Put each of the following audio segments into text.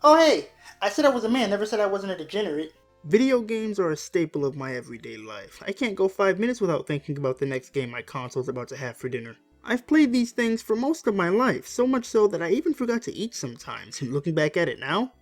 Oh hey, I said I was a man, never said I wasn't a degenerate. Video games are a staple of my everyday life. I can't go 5 minutes without thinking about the next game my console's about to have for dinner. I've played these things for most of my life, so much so that I even forgot to eat sometimes, and looking back at it now,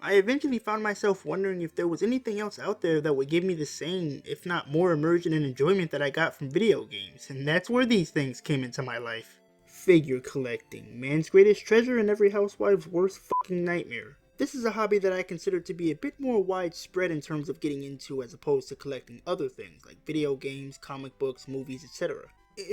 I eventually found myself wondering if there was anything else out there that would give me the same, if not more immersion and enjoyment that I got from video games, and that's where these things came into my life. Figure collecting, man's greatest treasure and every housewife's worst fucking nightmare. This is a hobby that I consider to be a bit more widespread in terms of getting into as opposed to collecting other things like video games, comic books, movies, etc.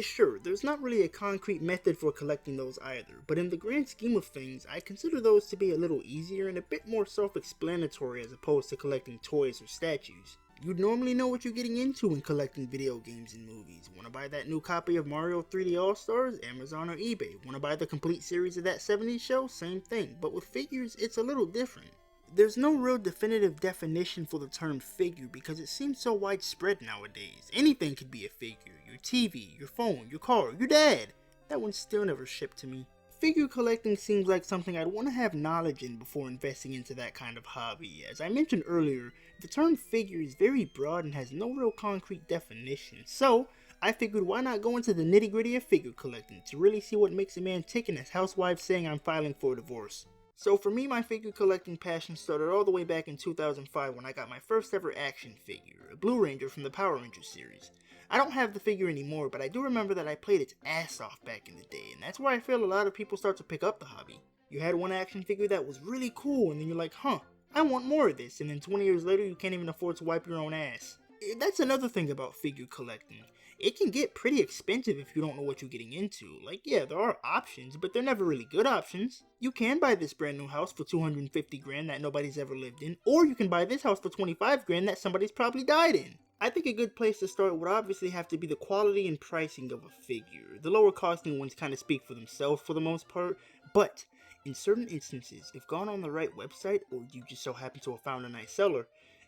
Sure, there's not really a concrete method for collecting those either, but in the grand scheme of things, I consider those to be a little easier and a bit more self-explanatory as opposed to collecting toys or statues. You'd normally know what you're getting into when collecting video games and movies. Want to buy that new copy of Mario 3D All-Stars? Amazon or eBay. Want to buy the complete series of that 70s show? Same thing, but with figures, it's a little different. There's no real definitive definition for the term figure because it seems so widespread nowadays. Anything could be a figure. Your TV, your phone, your car, your dad. That one still never shipped to me. Figure collecting seems like something I'd want to have knowledge in before investing into that kind of hobby. As I mentioned earlier, the term figure is very broad and has no real concrete definition. So, I figured why not go into the nitty gritty of figure collecting to really see what makes a man tick and his housewife saying I'm filing for a divorce. So for me, my figure collecting passion started all the way back in 2005 when I got my first ever action figure, a Blue Ranger from the Power Rangers series. I don't have the figure anymore, but I do remember that I played its ass off back in the day, and that's where I feel a lot of people start to pick up the hobby. You had one action figure that was really cool, and then you're like, huh, I want more of this, and then 20 years later you can't even afford to wipe your own ass. That's another thing about figure collecting. It can get pretty expensive if you don't know what you're getting into. Like, yeah, there are options, but they're never really good options. You can buy this brand new house for 250 grand that nobody's ever lived in, or you can buy this house for 25 grand that somebody's probably died in. I think a good place to start would obviously have to be the quality and pricing of a figure. The lower costing ones kind of speak for themselves for the most part, but in certain instances, if gone on the right website, or you just so happen to have found a nice seller,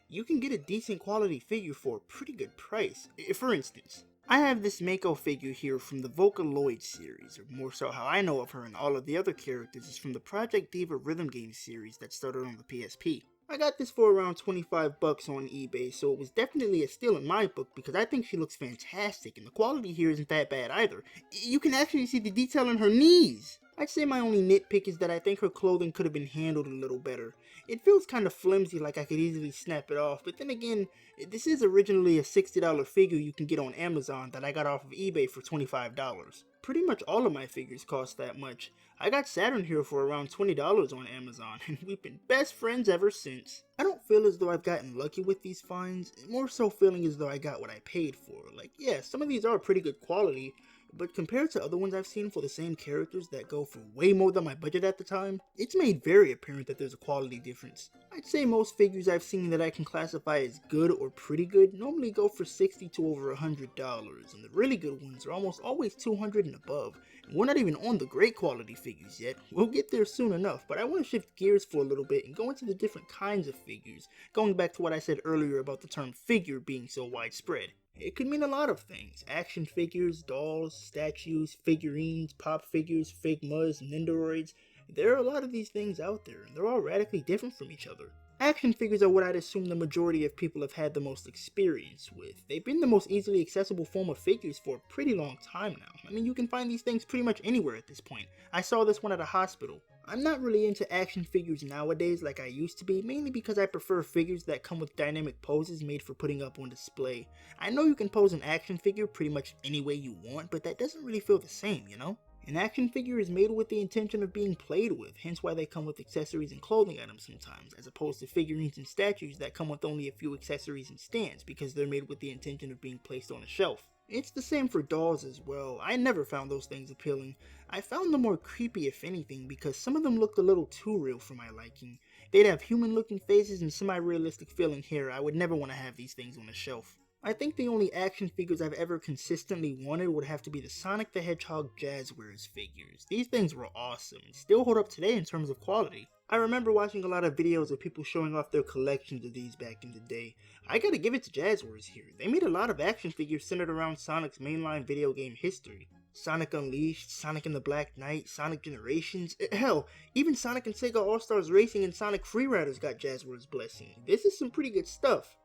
you can get a decent quality figure for a pretty good price. For instance, I have this Mako figure here from the Vocaloid series, or more so how I know of her and all of the other characters is from the Project Diva rhythm game series that started on the PSP. I got this for around 25 bucks on eBay, so it was definitely a steal in my book because I think she looks fantastic and the quality here isn't that bad either. You can actually see the detail in her knees. I'd say my only nitpick is that I think her clothing could have been handled a little better. It feels kind of flimsy, like I could easily snap it off, but then again, this is originally a $60 figure you can get on Amazon that I got off of eBay for $25. Pretty much all of my figures cost that much. I got Saturn here for around $20 on Amazon, and we've been best friends ever since. I don't feel as though I've gotten lucky with these finds, more so feeling as though I got what I paid for. Like, yeah, some of these are pretty good quality, but compared to other ones I've seen for the same characters that go for way more than my budget at the time, it's made very apparent that there's a quality difference. I'd say most figures I've seen that I can classify as good or pretty good normally go for $60 to over $100, and the really good ones are almost always $200 and above. And we're not even on the great quality figures yet. We'll get there soon enough, but I want to shift gears for a little bit and go into the different kinds of figures, going back to what I said earlier about the term figure being so widespread. It could mean a lot of things. Action figures, dolls, statues, figurines, pop figures, Figmas, Nindoroids. There are a lot of these things out there, and they're all radically different from each other. Action figures are what I'd assume the majority of people have had the most experience with. They've been the most easily accessible form of figures for a pretty long time now. I mean, you can find these things pretty much anywhere at this point. I saw this one at a hospital. I'm not really into action figures nowadays like I used to be, mainly because I prefer figures that come with dynamic poses made for putting up on display. I know you can pose an action figure pretty much any way you want, but that doesn't really feel the same, you know? An action figure is made with the intention of being played with, hence why they come with accessories and clothing items sometimes, as opposed to figurines and statues that come with only a few accessories and stands because they're made with the intention of being placed on a shelf. It's the same for dolls as well. I never found those things appealing. I found them more creepy if anything because some of them looked a little too real for my liking. They'd have human looking faces and semi-realistic feeling hair. I would never want to have these things on a shelf. I think the only action figures I've ever consistently wanted would have to be the Sonic the Hedgehog Jazzwares figures. These things were awesome and still hold up today in terms of quality. I remember watching a lot of videos of people showing off their collections of these back in the day. I gotta give it to Jazzwares here. They made a lot of action figures centered around Sonic's mainline video game history. Sonic Unleashed, Sonic and the Black Knight, Sonic Generations, hell, even Sonic and Sega All-Stars Racing and Sonic Freeriders got Jazzware's blessing. This is some pretty good stuff.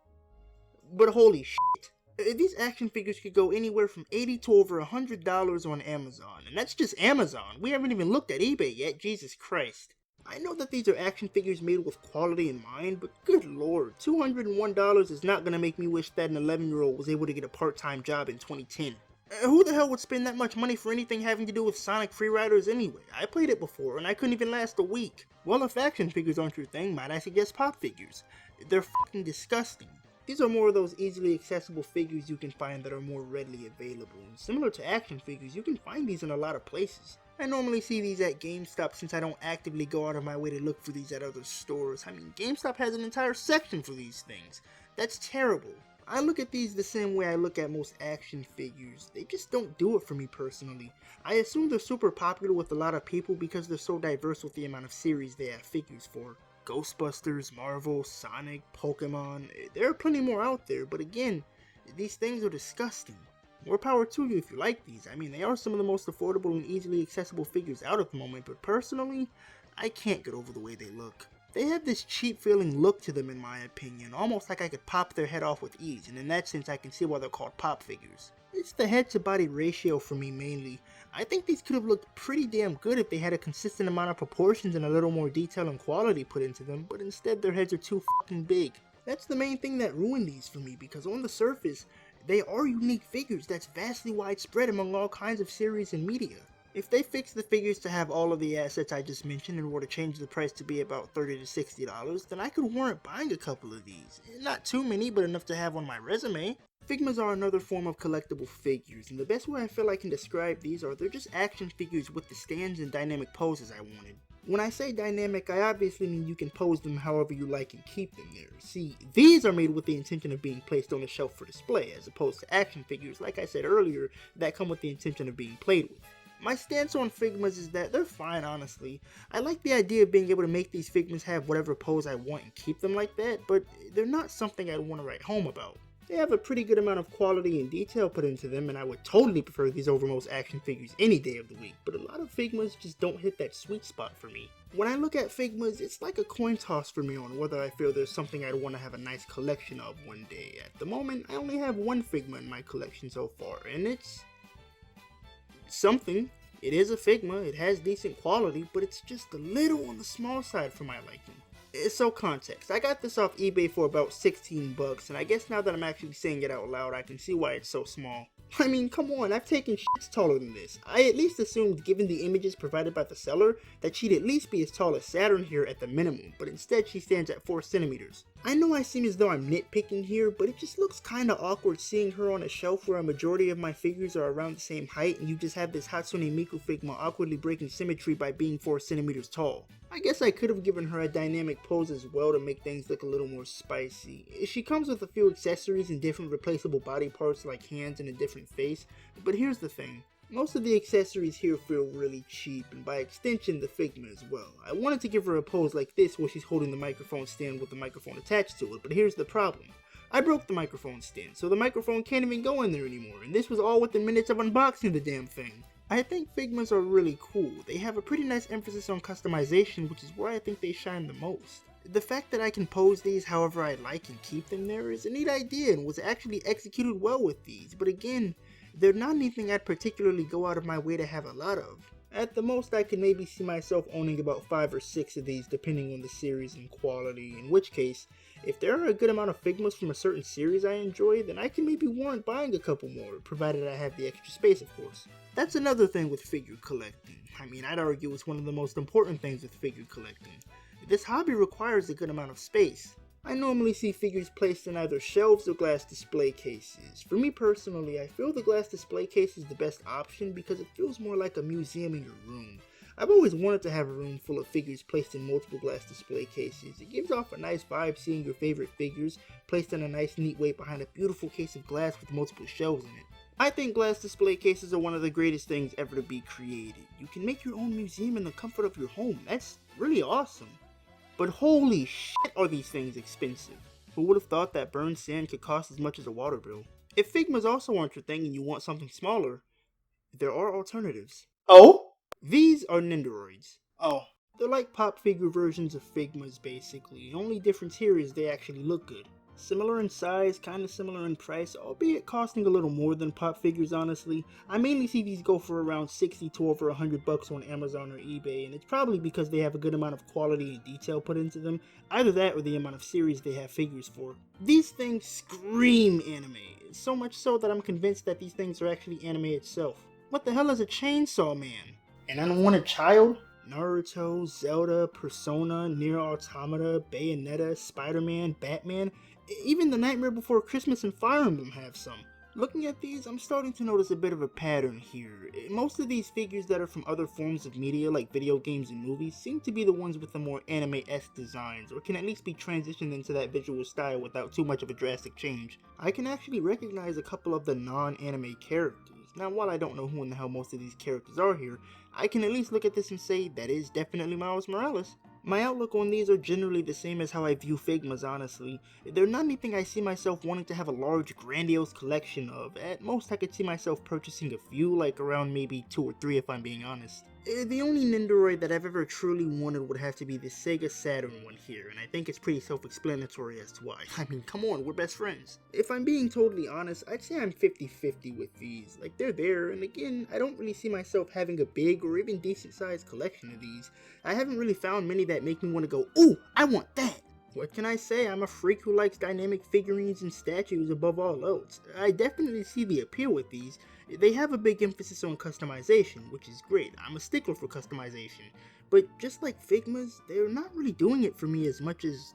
But holy shit. These action figures could go anywhere from $80 to over $100 on Amazon, and that's just Amazon. We haven't even looked at eBay yet, Jesus Christ. I know that these are action figures made with quality in mind, but good lord, $201 is not gonna make me wish that an 11-year-old was able to get a part-time job in 2010. Who the hell would spend that much money for anything having to do with Sonic Freeriders anyway? I played it before and I couldn't even last a week. Well, if action figures aren't your thing, might I suggest pop figures? They're fucking disgusting. These are more of those easily accessible figures you can find that are more readily available. And similar to action figures, you can find these in a lot of places. I normally see these at GameStop since I don't actively go out of my way to look for these at other stores. I mean, GameStop has an entire section for these things. That's terrible. I look at these the same way I look at most action figures. They just don't do it for me personally. I assume they're super popular with a lot of people because they're so diverse with the amount of series they have figures for. Ghostbusters, Marvel, Sonic, Pokemon, there are plenty more out there, but again, these things are disgusting. More power to you if you like these. I mean, they are some of the most affordable and easily accessible figures out at the moment, but personally, I can't get over the way they look. They have this cheap feeling look to them in my opinion, almost like I could pop their head off with ease, and in that sense I can see why they're called pop figures. It's the head to body ratio for me mainly. I think these could have looked pretty damn good if they had a consistent amount of proportions and a little more detail and quality put into them, but instead their heads are too fucking big. That's the main thing that ruined these for me, because on the surface, they are unique figures that's vastly widespread among all kinds of series and media. If they fix the figures to have all of the assets I just mentioned and were to change the price to be about $30 to $60, then I could warrant buying a couple of these. Not too many, but enough to have on my resume. Figmas are another form of collectible figures, and the best way I feel I can describe these are they're just action figures with the stands and dynamic poses I wanted. When I say dynamic, I obviously mean you can pose them however you like and keep them there. See, these are made with the intention of being placed on the shelf for display, as opposed to action figures, like I said earlier, that come with the intention of being played with. My stance on Figmas is that they're fine, honestly. I like the idea of being able to make these Figmas have whatever pose I want and keep them like that, but they're not something I'd want to write home about. They have a pretty good amount of quality and detail put into them, and I would totally prefer these over most action figures any day of the week, but a lot of Figmas just don't hit that sweet spot for me. When I look at Figmas, it's like a coin toss for me on whether I feel there's something I'd want to have a nice collection of one day. At the moment, I only have one Figma in my collection so far, and it's something. It is a Figma, it has decent quality, but it's just a little on the small side for my liking. So context, I got this off eBay for about $16, and I guess now that I'm actually saying it out loud, I can see why it's so small. I mean, come on, I've taken shits taller than this. I at least assumed, given the images provided by the seller, that she'd at least be as tall as Saturn here at the minimum, but instead she stands at 4 centimeters. I know I seem as though I'm nitpicking here, but it just looks kinda awkward seeing her on a shelf where a majority of my figures are around the same height, and you just have this Hatsune Miku Figma awkwardly breaking symmetry by being 4 centimeters tall. I guess I could have given her a dynamic pose as well to make things look a little more spicy. She comes with a few accessories and different replaceable body parts like hands and a different face, but here's the thing. Most of the accessories here feel really cheap, and by extension the Figma as well. I wanted to give her a pose like this where she's holding the microphone stand with the microphone attached to it, but here's the problem. I broke the microphone stand, so the microphone can't even go in there anymore, and this was all within minutes of unboxing the damn thing. I think Figmas are really cool. They have a pretty nice emphasis on customization, which is where I think they shine the most. The fact that I can pose these however I like and keep them there is a neat idea and was actually executed well with these, but again, they're not anything I'd particularly go out of my way to have a lot of. At the most, I can maybe see myself owning about 5 or 6 of these depending on the series and quality, in which case, if there are a good amount of Figmas from a certain series I enjoy, then I can maybe warrant buying a couple more, provided I have the extra space of course. That's another thing with figure collecting. I mean, I'd argue it's one of the most important things with figure collecting. This hobby requires a good amount of space. I normally see figures placed in either shelves or glass display cases. For me personally, I feel the glass display case is the best option because it feels more like a museum in your room. I've always wanted to have a room full of figures placed in multiple glass display cases. It gives off a nice vibe seeing your favorite figures placed in a nice neat way behind a beautiful case of glass with multiple shelves in it. I think glass display cases are one of the greatest things ever to be created. You can make your own museum in the comfort of your home. That's really awesome. But holy shit are these things expensive. Who would have thought that burned sand could cost as much as a water bill? If Figmas also aren't your thing and you want something smaller, there are alternatives. Oh? These are Nendoroids. Oh. They're like pop figure versions of Figmas basically. The only difference here is they actually look good. Similar in size, kinda similar in price, albeit costing a little more than pop figures honestly. I mainly see these go for around 60 to over 100 bucks on Amazon or eBay, and it's probably because they have a good amount of quality and detail put into them. Either that or the amount of series they have figures for. These things scream anime, so much so that I'm convinced that these things are actually anime itself. What the hell is a Chainsaw Man? An unwanted child? Naruto, Zelda, Persona, Nier Automata, Bayonetta, Spider-Man, Batman, even the Nightmare Before Christmas and Fire Emblem have some. Looking at these, I'm starting to notice a bit of a pattern here. Most of these figures that are from other forms of media like video games and movies seem to be the ones with the more anime-esque designs, or can at least be transitioned into that visual style without too much of a drastic change. I can actually recognize a couple of the non-anime characters. Now, while I don't know who in the hell most of these characters are here, I can at least look at this and say that is definitely Miles Morales. My outlook on these are generally the same as how I view Figmas, honestly. They're not anything I see myself wanting to have a large, grandiose collection of. At most, I could see myself purchasing a few, like around maybe 2 or 3 if I'm being honest. The only Nendoroid that I've ever truly wanted would have to be the Sega Saturn one here, and I think it's pretty self-explanatory as to why. I mean, come on, we're best friends. If I'm being totally honest, I'd say I'm 50-50 with these. Like, they're there, and again, I don't really see myself having a big or even decent-sized collection of these. I haven't really found many that make me want to go, ooh, I want that! What can I say? I'm a freak who likes dynamic figurines and statues above all else. I definitely see the appeal with these. They have a big emphasis on customization, which is great. I'm a stickler for customization. But just like Figmas, they're not really doing it for me as much as,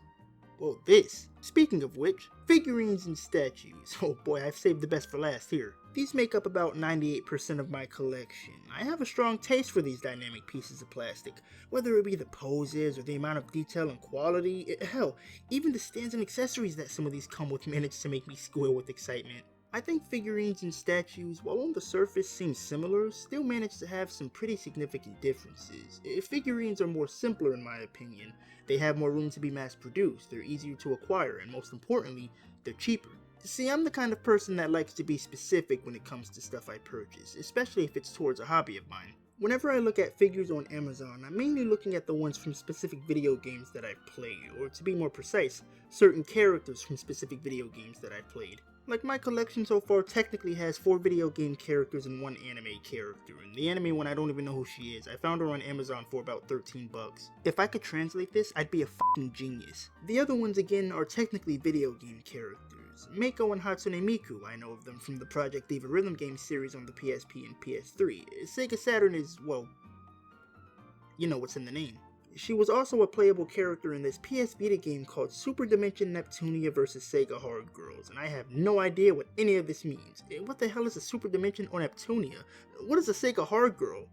well, this. Speaking of which, figurines and statues. Oh boy, I've saved the best for last here. These make up about 98% of my collection. I have a strong taste for these dynamic pieces of plastic, whether it be the poses or the amount of detail and quality. Hell, even the stands and accessories that some of these come with manage to make me squeal with excitement. I think figurines and statues, while on the surface seem similar, still manage to have some pretty significant differences. Figurines are more simpler in my opinion. They have more room to be mass produced, they're easier to acquire, and most importantly, they're cheaper. See, I'm the kind of person that likes to be specific when it comes to stuff I purchase, especially if it's towards a hobby of mine. Whenever I look at figures on Amazon, I'm mainly looking at the ones from specific video games that I've played, or to be more precise, certain characters from specific video games that I've played. Like, my collection so far technically has 4 video game characters and 1 anime character, and the anime one I don't even know who she is. I found her on Amazon for about 13 bucks. If I could translate this, I'd be a fucking genius. The other ones again are technically video game characters. Meiko and Hatsune Miku, I know of them from the Project Diva rhythm game series on the PSP and PS3. Sega Saturn is, well, you know what's in the name. She was also a playable character in this PS Vita game called Super Dimension Neptunia vs. Sega Hard Girls, and I have no idea what any of this means. What the hell is a Super Dimension or Neptunia? What is a Sega Hard Girl?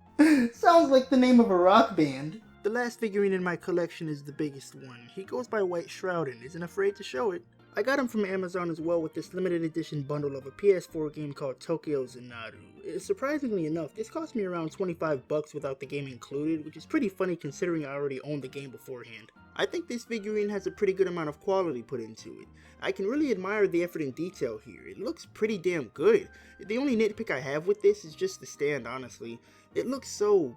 Sounds like the name of a rock band. The last figurine in my collection is the biggest one. He goes by White Shroud and isn't afraid to show it. I got him from Amazon as well with this limited edition bundle of a PS4 game called Tokyo Xanadu. Surprisingly enough, this cost me around 25 bucks without the game included, which is pretty funny considering I already owned the game beforehand. I think this figurine has a pretty good amount of quality put into it. I can really admire the effort and detail here. It looks pretty damn good. The only nitpick I have with this is just the stand, honestly. It looks so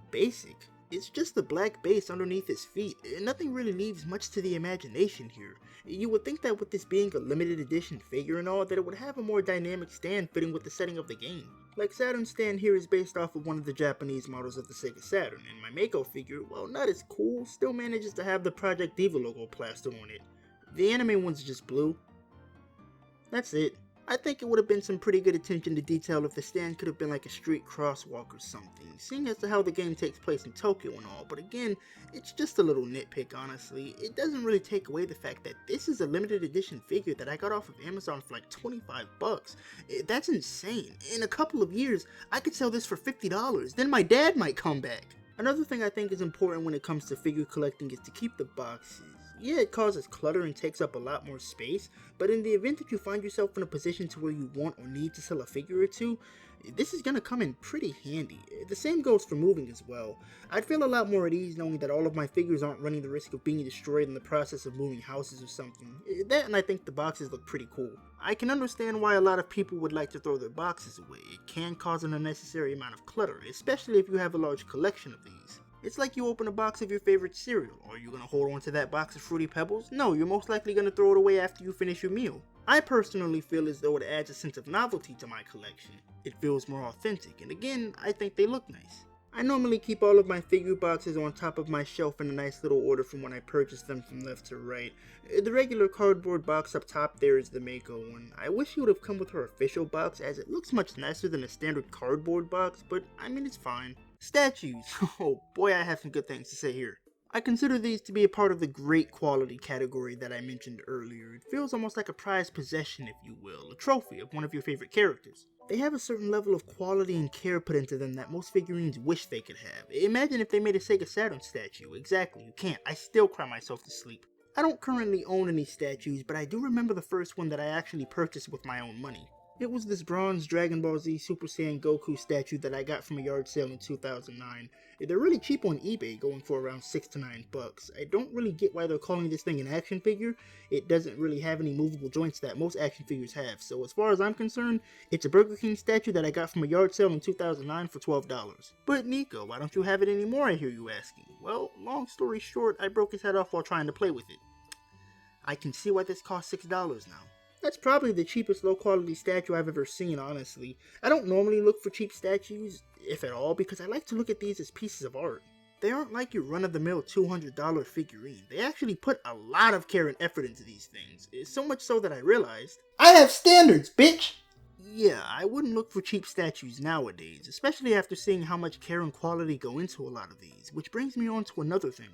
basic. It's just the black base underneath his feet. Nothing really leaves much to the imagination here. You would think that with this being a limited edition figure and all, that it would have a more dynamic stand fitting with the setting of the game. Like Saturn's stand here is based off of one of the Japanese models of the Sega Saturn, and my Meiko figure, while not as cool, still manages to have the Project Diva logo plastered on it. The anime one's just blue. That's it. I think it would have been some pretty good attention to detail if the stand could have been like a street crosswalk or something, seeing as to how the game takes place in Tokyo and all, but again, it's just a little nitpick honestly. It doesn't really take away the fact that this is a limited edition figure that I got off of Amazon for like 25 bucks. That's insane. In a couple of years, I could sell this for $50, then my dad might come back. Another thing I think is important when it comes to figure collecting is to keep the boxes. Yeah, it causes clutter and takes up a lot more space, but in the event that you find yourself in a position to where you want or need to sell a figure or two, this is gonna come in pretty handy. The same goes for moving as well. I'd feel a lot more at ease knowing that all of my figures aren't running the risk of being destroyed in the process of moving houses or something. That, and I think the boxes look pretty cool. I can understand why a lot of people would like to throw their boxes away. It can cause an unnecessary amount of clutter, especially if you have a large collection of these. It's like you open a box of your favorite cereal. Are you going to hold on to that box of Fruity Pebbles? No, you're most likely going to throw it away after you finish your meal. I personally feel as though it adds a sense of novelty to my collection. It feels more authentic, and again, I think they look nice. I normally keep all of my figure boxes on top of my shelf in a nice little order from when I purchase them from left to right. The regular cardboard box up top there is the Mako one. I wish she would have come with her official box, as it looks much nicer than a standard cardboard box, but I mean, it's fine. Statues. Oh boy, I have some good things to say here. I consider these to be a part of the great quality category that I mentioned earlier. It feels almost like a prized possession, if you will, a trophy of one of your favorite characters. They have a certain level of quality and care put into them that most figurines wish they could have. Imagine if they made a Sega Saturn statue. Exactly, you can't. I still cry myself to sleep. I don't currently own any statues, but I do remember the first one that I actually purchased with my own money. It was this bronze Dragon Ball Z Super Saiyan Goku statue that I got from a yard sale in 2009. They're really cheap on eBay, going for around $6 to $9. I don't really get why they're calling this thing an action figure. It doesn't really have any movable joints that most action figures have, so as far as I'm concerned, it's a Burger King statue that I got from a yard sale in 2009 for $12. But Niko, why don't you have it anymore, I hear you asking? Well, long story short, I broke his head off while trying to play with it. I can see why this costs $6 now. That's probably the cheapest low-quality statue I've ever seen, honestly. I don't normally look for cheap statues, if at all, because I like to look at these as pieces of art. They aren't like your run-of-the-mill $200 figurine. They actually put a lot of care and effort into these things. So much so that I realized, I have standards, bitch! yeah, I wouldn't look for cheap statues nowadays, especially after seeing how much care and quality go into a lot of these, which brings me on to another thing.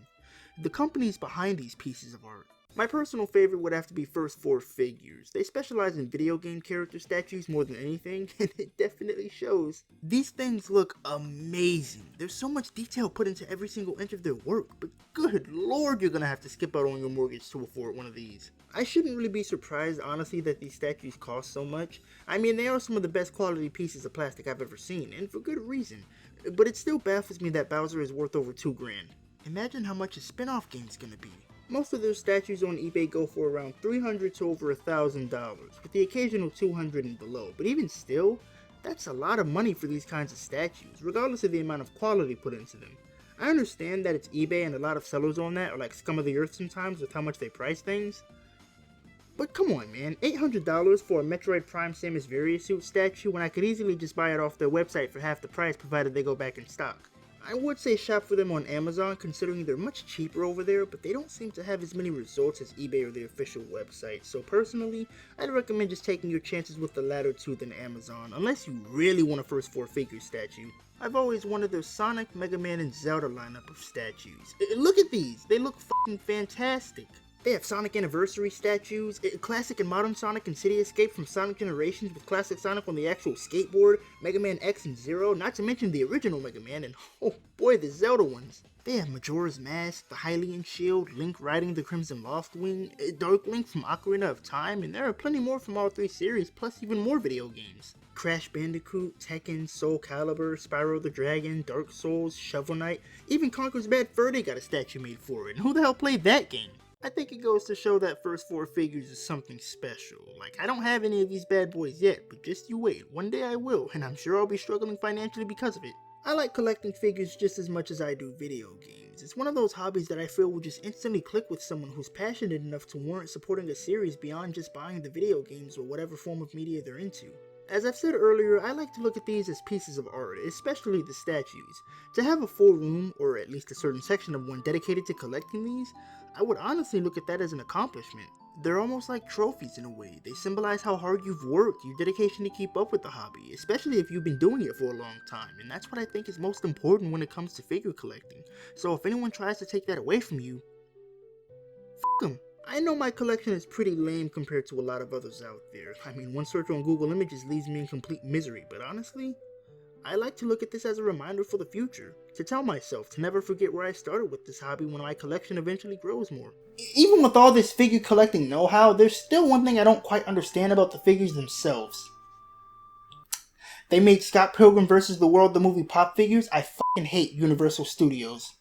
The companies behind these pieces of art. My personal favorite would have to be First 4 Figures. They specialize in video game character statues more than anything, and it definitely shows. These things look amazing. There's so much detail put into every single inch of their work, but good lord, you're gonna have to skip out on your mortgage to afford one of these. I shouldn't really be surprised, honestly, that these statues cost so much. I mean, they are some of the best quality pieces of plastic I've ever seen, and for good reason. But it still baffles me that Bowser is worth over $2 grand. Imagine how much a spin-off game's gonna be. Most of their statues on eBay go for around $300 to over $1,000, with the occasional $200 and below, but even still, that's a lot of money for these kinds of statues, regardless of the amount of quality put into them. I understand that it's eBay and a lot of sellers on that are like scum of the earth sometimes with how much they price things, but come on man, $800 for a Metroid Prime Samus Variasuit statue when I could easily just buy it off their website for half the price provided they go back in stock. I would say shop for them on Amazon, considering they're much cheaper over there, but they don't seem to have as many results as eBay or their official website, so personally, I'd recommend just taking your chances with the latter two than Amazon, unless you really want a First 4 Figures statue. I've always wanted their Sonic, Mega Man, and Zelda lineup of statues. Look at these! They look fucking fantastic! They have Sonic Anniversary statues, classic and modern Sonic and City Escape from Sonic Generations with classic Sonic on the actual skateboard, Mega Man X and Zero, not to mention the original Mega Man, and oh boy, the Zelda ones. They have Majora's Mask, the Hylian Shield, Link riding the Crimson Loftwing, Dark Link from Ocarina of Time, and there are plenty more from all three series, plus even more video games. Crash Bandicoot, Tekken, Soul Calibur, Spyro the Dragon, Dark Souls, Shovel Knight, even Conker's Bad Fur Day got a statue made for it, and who the hell played that game? I think it goes to show that First 4 Figures is something special. Like, I don't have any of these bad boys yet, but just you wait. One day I will, and I'm sure I'll be struggling financially because of it. I like collecting figures just as much as I do video games. It's one of those hobbies that I feel will just instantly click with someone who's passionate enough to warrant supporting a series beyond just buying the video games or whatever form of media they're into. As I've said earlier, I like to look at these as pieces of art, especially the statues. To have a full room, or at least a certain section of one dedicated to collecting these, I would honestly look at that as an accomplishment. They're almost like trophies in a way. They symbolize how hard you've worked, your dedication to keep up with the hobby, especially if you've been doing it for a long time, and that's what I think is most important when it comes to figure collecting. So if anyone tries to take that away from you, f*** them. I know my collection is pretty lame compared to a lot of others out there. I mean, one search on Google Images leaves me in complete misery, but honestly, I like to look at this as a reminder for the future, to tell myself to never forget where I started with this hobby when my collection eventually grows more. Even with all this figure collecting know-how, there's still one thing I don't quite understand about the figures themselves. They made Scott Pilgrim vs. the World the movie pop figures. I fucking hate Universal Studios.